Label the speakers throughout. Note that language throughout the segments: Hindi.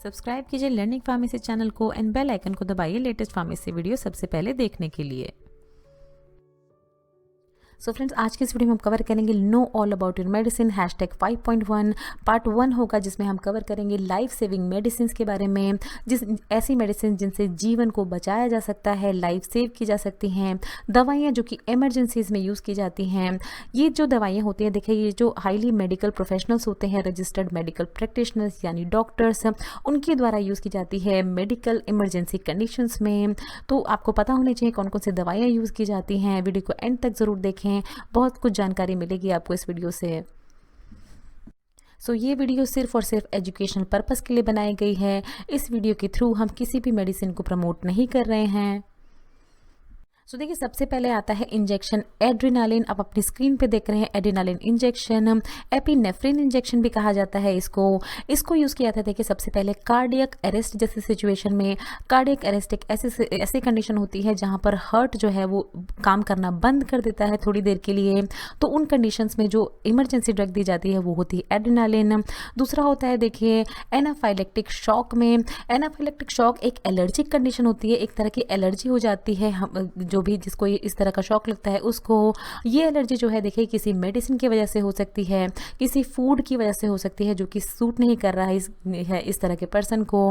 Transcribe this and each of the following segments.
Speaker 1: सब्सक्राइब कीजिए लर्निंग फार्मेसी चैनल को एंड बेल आइकन को दबाइए लेटेस्ट फार्मेसी वीडियो सबसे पहले देखने के लिए। सो फ्रेंड्स, आज के इस वीडियो में हम कवर करेंगे know all about your medicine #5.1 part 1 होगा, जिसमें हम कवर करेंगे लाइफ सेविंग मेडिसिन के बारे में, जिस ऐसी मेडिसिन जिनसे जीवन को बचाया जा सकता है, लाइफ सेव की जा सकती हैं, दवाइयाँ जो कि इमरजेंसीज में यूज़ की जाती हैं। ये जो दवाइयाँ होती हैं, देखिए ये जो हाईली मेडिकल प्रोफेशनल्स होते हैं, रजिस्टर्ड मेडिकल प्रैक्टिशनर्स यानी डॉक्टर्स, उनके द्वारा यूज़ की जाती है मेडिकल इमरजेंसी कंडीशंस में। तो आपको पता होनी चाहिए कौन कौन सी दवाइयाँ यूज़ की जाती हैं। वीडियो को एंड तक ज़रूर देखें, बहुत कुछ जानकारी मिलेगी आपको इस वीडियो से। ये वीडियो सिर्फ और सिर्फ एजुकेशनल पर्पस के लिए बनाई गई है। इस वीडियो के थ्रू हम किसी भी मेडिसिन को प्रमोट नहीं कर रहे हैं। देखिए, सबसे पहले आता है इंजेक्शन एड्रेनालिन। आप अपनी स्क्रीन पे देख रहे हैं एड्रेनालिन इंजेक्शन, एपिनेफ्रिन इंजेक्शन भी कहा जाता है इसको यूज़ किया था। देखिए, सबसे पहले कार्डियक अरेस्ट जैसी सिचुएशन में, कार्डियक अरेस्ट एक ऐसी कंडीशन होती है जहाँ पर हार्ट जो है वो काम करना बंद कर देता है थोड़ी देर के लिए, तो उन कंडीशंस में जो इमरजेंसी ड्रग दी जाती है वो होती है एड्रेनालिन। दूसरा होता है देखिए एनाफाइलेक्टिक शॉक में। एनाफाइलेक्टिक शॉक एक एलर्जिक कंडीशन होती है, एक तरह की एलर्जी हो जाती है जो भी जिसको इस तरह का शॉक लगता है उसको। ये एलर्जी जो है देखिए किसी मेडिसिन की वजह से हो सकती है, किसी फूड की वजह से हो सकती है जो कि सूट नहीं कर रहा है इस तरह के पर्सन को,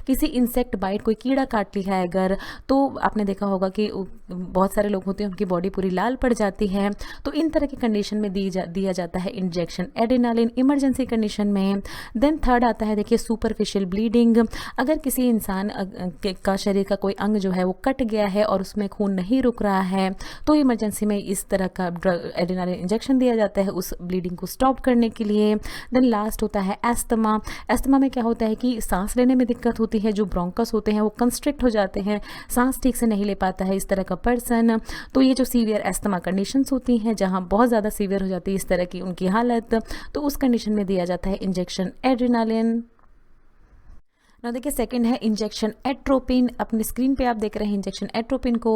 Speaker 1: किसी इंसेक्ट बाइट, कोई कीड़ा काट लिया है अगर, तो आपने देखा होगा कि बहुत सारे लोग होते हैं उनकी बॉडी पूरी लाल पड़ जाती है। तो इन तरह की कंडीशन में दिया जाता है इंजेक्शन एड्रेनालिन इमरजेंसी कंडीशन में। देन थर्ड आता है देखिए सुपरफिशियल ब्लीडिंग। अगर किसी इंसान का शरीर का कोई अंग जो है वो कट गया है और उसमें खून नहीं रुक रहा है, तो इमरजेंसी में इस तरह का ड्रग एड्रेनालिन इंजेक्शन दिया जाता है उस ब्लीडिंग को स्टॉप करने के लिए। देन लास्ट होता है एस्थमा। एस्थमा में क्या होता है कि सांस लेने में दिक्कत होती है, जो ब्रोंकस होते हैं वो कंस्ट्रिक्ट हो जाते हैं, सांस ठीक से नहीं ले पाता है इस तरह का पर्सन। तो ये जो सीवियर एस्थमा कंडीशंस होती हैं जहां बहुत ज़्यादा सीवियर हो जाती है इस तरह की उनकी हालत, तो उस कंडीशन में दिया जाता है इंजेक्शन एड्रेनालिन। ना देखिए सेकंड है इंजेक्शन एट्रोपिन। अपनी स्क्रीन पे आप देख रहे हैं इंजेक्शन एट्रोपिन को।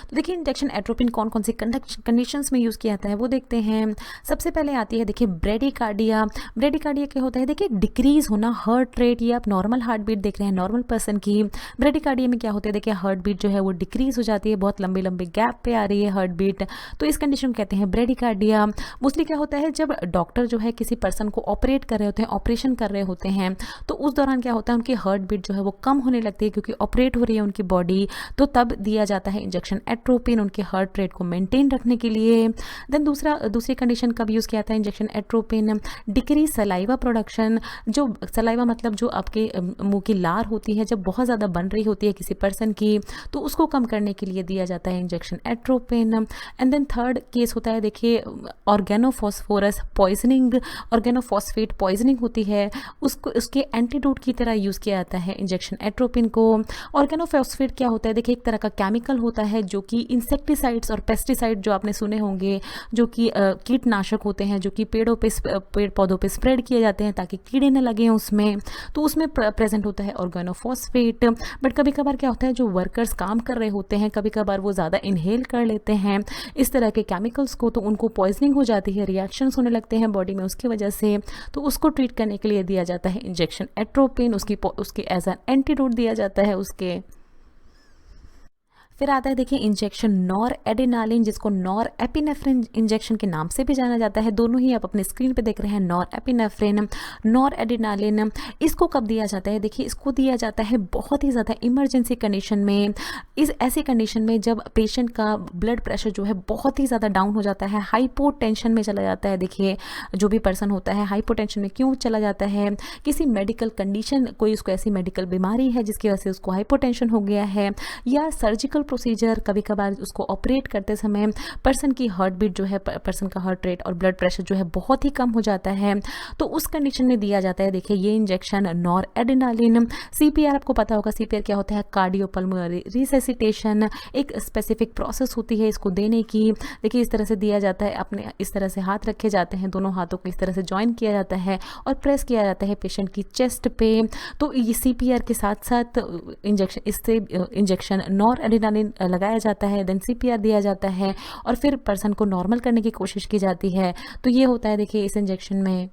Speaker 1: तो देखिए इंजेक्शन एट्रोपिन कौन कौन सी कंडीशंस में यूज़ किया जाता है वो देखते हैं। सबसे पहले आती है देखिए ब्रेडिकार्डिया। ब्रेडिकार्डिया क्या होता है, देखिए डिक्रीज होना हार्ट रेट। ये आप नॉर्मल हार्ट बीट देख रहे हैं नॉर्मल पर्सन की। ब्रेडिकार्डिया में क्या होता है, देखिए हार्ट बीट जो है वो डिक्रीज हो जाती है, बहुत लंबे लंबे गैप पे आ रही है हार्ट बीट, तो इस कंडीशन को कहते हैं ब्रेडिकार्डिया। मोस्टली क्या होता है जब डॉक्टर जो है किसी पर्सन को ऑपरेट कर रहे होते हैं, ऑपरेशन कर रहे होते हैं, तो उस दौरान क्या होता है उनकी हार्ट बीट जो है वो कम होने लगती है क्योंकि ऑपरेट हो रही है उनकी बॉडी, तो तब दिया जाता है इंजेक्शन एट्रोपिन उनके हार्ट रेट को मेंटेन रखने के लिए। देन दूसरी कंडीशन कब यूज़ किया था injection atropine, decrease saliva production. जो सलाइवा मतलब जो आपके मुंह की लार होती है जब बहुत ज़्यादा बन रही होती है किसी पर्सन की, तो उसको कम करने के लिए दिया जाता है injection atropine. And then third case होता है देखिए ऑर्गेनोफॉस्फोरस पॉइजनिंग। ऑर्गेनोफॉस्फेट पॉइजनिंग होती है, उसके एंटीडोट की तरह यूज़ किया जाता है इंजेक्शन एट्रोपिन को। ऑर्गेनोफॉस्फेट क्या होता है, देखिए एक तरह का केमिकल होता है जो कि इंसेक्टिसाइड्स और पेस्टिसाइड जो आपने सुने होंगे, जो कि कीटनाशक होते हैं जो कि पेड़ पौधों पे स्प्रेड किए जाते हैं ताकि कीड़े न लगे उसमें, तो उसमें प्रेजेंट होता है ऑर्गेनोफॉस्फेट। बट कभी कभार क्या होता है जो वर्कर्स काम कर रहे होते हैं, कभी कभार वो ज़्यादा इनहेल कर लेते हैं इस तरह के केमिकल्स को, तो उनको पॉइजनिंग हो जाती है, रिएक्शंस होने लगते हैं बॉडी में उसकी वजह से, तो उसको ट्रीट करने के लिए दिया जाता है इंजेक्शन एट्रोपिन। उसके एज एन एंटीडोट दिया जाता है उसके। फिर आता है देखिए इंजेक्शन नॉर एडिनालिन, जिसको नॉर एपिनेफ्रिन इंजेक्शन के नाम से भी जाना जाता है। दोनों ही आप अपने स्क्रीन पे देख रहे हैं, नॉर एपिनेफ्रिन, नॉर एडिनालिन। इसको कब दिया जाता है, देखिए इसको दिया जाता है बहुत ही ज़्यादा इमरजेंसी कंडीशन में। इस ऐसी कंडीशन में जब पेशेंट का ब्लड प्रेशर जो है बहुत ही ज़्यादा डाउन हो जाता है, हाइपोटेंशन में चला जाता है। देखिए जो भी पर्सन होता है हाइपोटेंशन में क्यों चला जाता है, किसी मेडिकल कंडीशन, कोई उसको ऐसी मेडिकल बीमारी है जिसकी वजह से उसको हाइपोटेंशन हो गया है, या सर्जिकल प्रोसीजर, कभी कभार उसको ऑपरेट करते समय पर्सन की हार्ट बीट जो है, पर्सन का हार्ट रेट और ब्लड प्रेशर जो है बहुत ही कम हो जाता है, तो उस कंडीशन में दिया जाता है देखिए ये इंजेक्शन नॉर एडिनालिन। सीपीआर आपको पता होगा, सीपीआर क्या होता है, कार्डियोपल्मोनरी रिससिटेशन। एक स्पेसिफिक प्रोसेस होती है इसको देने की। देखिए इस तरह से दिया जाता है, अपने इस तरह से हाथ रखे जाते हैं, दोनों हाथों को इस तरह से ज्वाइन किया जाता है और प्रेस किया जाता है पेशेंट की चेस्ट पे। तो ये सीपीआर के साथ साथ इंजेक्शन नॉर एडिनालिन लगाया जाता है, देन सीपीआर दिया जाता है और फिर पर्सन को नॉर्मल करने की कोशिश की जाती है। तो ये होता है देखिए इस इंजेक्शन में।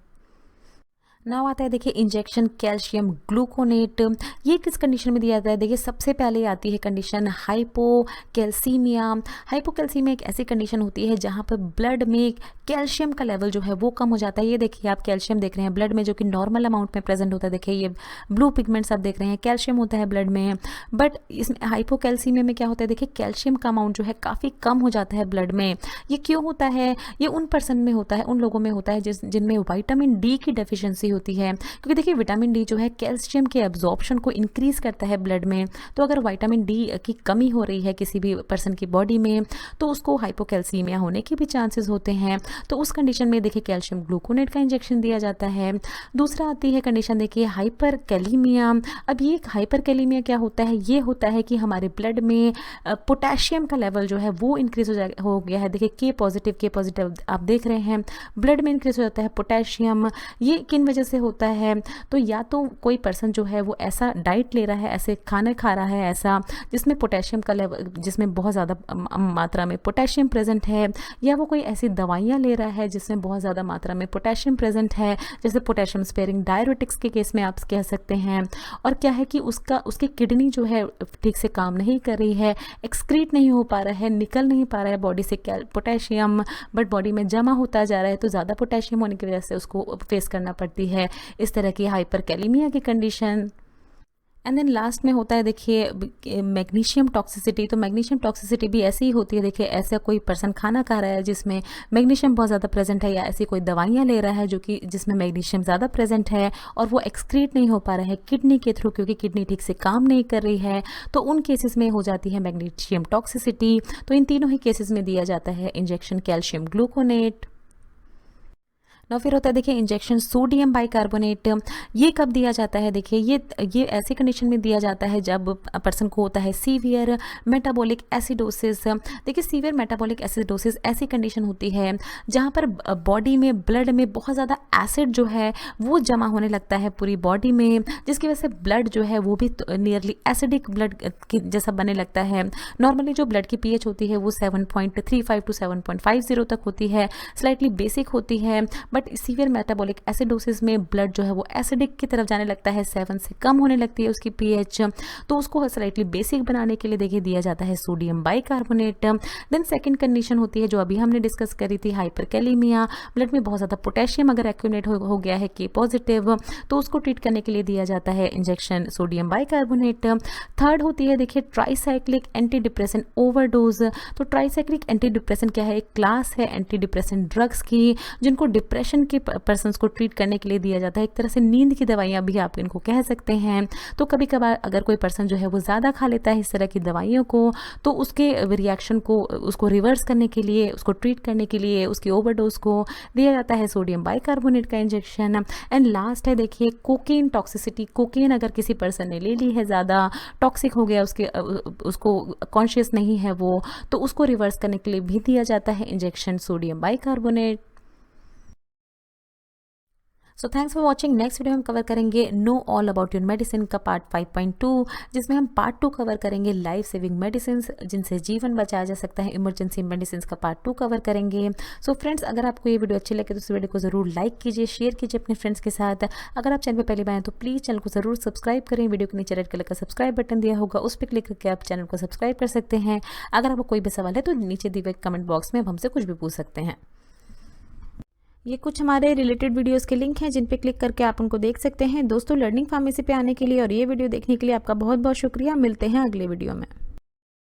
Speaker 1: नाउ आता है देखिए इंजेक्शन कैल्शियम ग्लूकोनेट। ये किस कंडीशन में दिया जाता है? देखिए सबसे पहले आती है कंडीशन हाइपोकैल्सीमिया। हाइपोकैल्सीमिया एक ऐसी कंडीशन होती है जहाँ पर ब्लड में कैल्शियम का लेवल जो है वो कम हो जाता है। ये देखिए आप कैल्शियम देख रहे हैं ब्लड में जो कि नॉर्मल अमाउंट में प्रेजेंट होता है। देखिए ये ब्लू पिगमेंट्स आप देख रहे हैं, कैल्शियम होता है ब्लड में, बट इसमें हाइपोकैल्सीमिया में क्या होता है? देखिए कैल्शियम का अमाउंट जो है काफ़ी कम हो जाता है ब्लड में। ये क्यों होता है? ये उन पर्सन में होता है, उन लोगों में होता है जिनमें विटामिन डी की डेफिशिएंसी होती है, क्योंकि देखिए विटामिन डी जो है कैल्शियम के एब्जॉर्प्शन को इंक्रीज करता है ब्लड में। तो अगर विटामिन डी की कमी हो रही है किसी भी पर्सन की बॉडी में तो उसको हाइपोकैल्सीमिया होने के भी चांसेस होते हैं। तो उस कंडीशन में देखिए कैल्शियम ग्लूकोनेट का इंजेक्शन दिया जाता है। दूसरा आती है कंडीशन देखिए हाइपरकैलीमिया। अब ये हाइपरकैलीमिया क्या होता है? ये होता है कि हमारे ब्लड में पोटेशियम का लेवल जो है वो इंक्रीज हो गया है। देखिए के पॉजिटिव आप देख रहे हैं ब्लड में इंक्रीज हो जाता है पोटेशियम। ये किन वजह से होता है? तो या तो कोई पर्सन जो है वो ऐसा डाइट ले रहा है, ऐसे खाना खा रहा है ऐसा जिसमें पोटेशियम का लेवल, जिसमें बहुत ज़्यादा मात्रा में पोटेशियम प्रेजेंट है, या वो कोई ऐसी दवाइयाँ ले रहा है जिसमें बहुत ज़्यादा मात्रा में पोटेशियम प्रेजेंट है, जैसे पोटेशियम स्पेयरिंग डायरेटिक्स के केस में आप कह सकते हैं। और क्या है कि उसकी किडनी जो है ठीक से काम नहीं कर रही है, एक्सक्रीट नहीं हो पा रहा है, निकल नहीं पा रहा है बॉडी से पोटेशियम, बट बॉडी में जमा होता जा रहा है, तो ज़्यादा पोटेशियम होने की वजह से उसको फेस करना पड़ती है इस तरह की हाइपरकैलीमिया की कंडीशन। एंड देन लास्ट में होता है देखिए मैग्नीशियम टॉक्सिसिटी। तो मैग्नीशियम टॉक्सिसिटी भी ऐसी ही होती है। देखिए ऐसा कोई पर्सन खाना खा रहा है जिसमें मैग्नीशियम बहुत ज़्यादा प्रेजेंट है, या ऐसी कोई दवाइयाँ ले रहा है जो कि जिसमें मैग्नीशियम ज़्यादा प्रेजेंट है और वो एक्सक्रीट नहीं हो पा रहा है किडनी के थ्रू, क्योंकि किडनी ठीक से काम नहीं कर रही है, तो उन केसेस में हो जाती है मैग्नीशियम टॉक्सिसिटी। तो इन तीनों ही केसेस में दिया जाता है इंजेक्शन कैल्शियम ग्लूकोनेट। ना फिर होता है देखिए इंजेक्शन सोडियम बाइकार्बोनेट। ये कब दिया जाता है? देखिए ये ऐसी कंडीशन में दिया जाता है जब पर्सन को होता है सीवियर मेटाबॉलिक एसिडोसिस। देखिए सीवियर मेटाबॉलिक एसिडोसिस ऐसी कंडीशन होती है जहाँ पर बॉडी में ब्लड में बहुत ज़्यादा एसिड जो है वो जमा होने लगता है पूरी बॉडी में, जिसकी वजह से ब्लड जो है वो भी नियरली एसिडिक ब्लड की जैसा बनने लगता है। नॉर्मली जो ब्लड की पीएच होती है वो 7.35 टू 7.50 तक होती है, स्लाइटली बेसिक होती है, बट सीवियर मेटाबॉलिक एसिडोसिस में ब्लड जो है वो एसिडिक की तरफ जाने लगता है, 7 से कम होने लगती है उसकी पीएच। तो उसको स्लाइटली बेसिक बनाने के लिए देखिए दिया जाता है sodium bicarbonate. Then second condition होती है जो अभी हमने डिस्कस करी थी हाइपरकैलीमिया। ब्लड में बहुत ज़्यादा पोटेशियम अगर एक्यूमुलेट हो गया है के पॉजिटिव, तो उसको ट्रीट करने के लिए दिया जाता है इंजेक्शन सोडियम बाइकार्बोनेट। थर्ड होती है देखिए ट्राइसाइक्लिक एंटी डिप्रेसेंट ओवरडोज। तो ट्राइसाइक्लिक एंटी डिप्रेसेंट क्या है? एक क्लास है एंटी डिप्रेसेंट ड्रग्स की जिनको डिप्रेशन के पर्सन्स को ट्रीट करने के लिए दिया जाता है। एक तरह से नींद की दवाइयाँ भी आप इनको कह सकते हैं। तो कभी कभार अगर कोई पर्सन जो है वो ज़्यादा खा लेता है इस तरह की दवाइयों को, तो उसके रिएक्शन को उसको रिवर्स करने के लिए, उसको ट्रीट करने के लिए उसकी ओवरडोज को दिया जाता है सोडियम बाइकार्बोनेट का इंजेक्शन। एंड लास्ट है देखिए कोकेन टॉक्सिसिटी। कोकेन अगर किसी पर्सन ने ले ली है, ज़्यादा टॉक्सिक हो गया, उसको कॉन्शियस नहीं है वो, तो उसको रिवर्स करने के लिए भी दिया जाता है injection sodium bicarbonate. So thanks for watching. Next video हम कवर करेंगे know all about your medicine का पार्ट 5.2, जिसमें हम पार्ट 2 कवर करेंगे लाइफ सेविंग मेडिसिन जिनसे जीवन बचाया जा सकता है। इमरजेंसी मेडिसिन का पार्ट 2 कवर करेंगे। सो फ्रेंड्स, अगर आपको ये वीडियो अच्छी लगे तो इस वीडियो को जरूर लाइक कीजिए, शेयर कीजिए अपने फ्रेंड्स के साथ। अगर आप चैनल पर पहली बार हैं तो प्लीज़ चैनल को जरूर सब्सक्राइब करें। वीडियो के नीचे रेड कलर का सब्सक्राइब बटन दिया होगा, उस पर क्लिक करके आप चैनल को सब्सक्राइब कर सकते हैं। अगर आपको कोई भी सवाल है तो नीचे दिए हुए कमेंट बॉक्स में आप हमसे कुछ भी पूछ सकते हैं। ये कुछ हमारे रिलेटेड वीडियोस के लिंक हैं जिन पे क्लिक करके आप उनको देख सकते हैं। दोस्तों, लर्निंग फार्मेसी पे आने के लिए और ये वीडियो देखने के लिए आपका बहुत बहुत शुक्रिया। मिलते हैं अगले वीडियो में।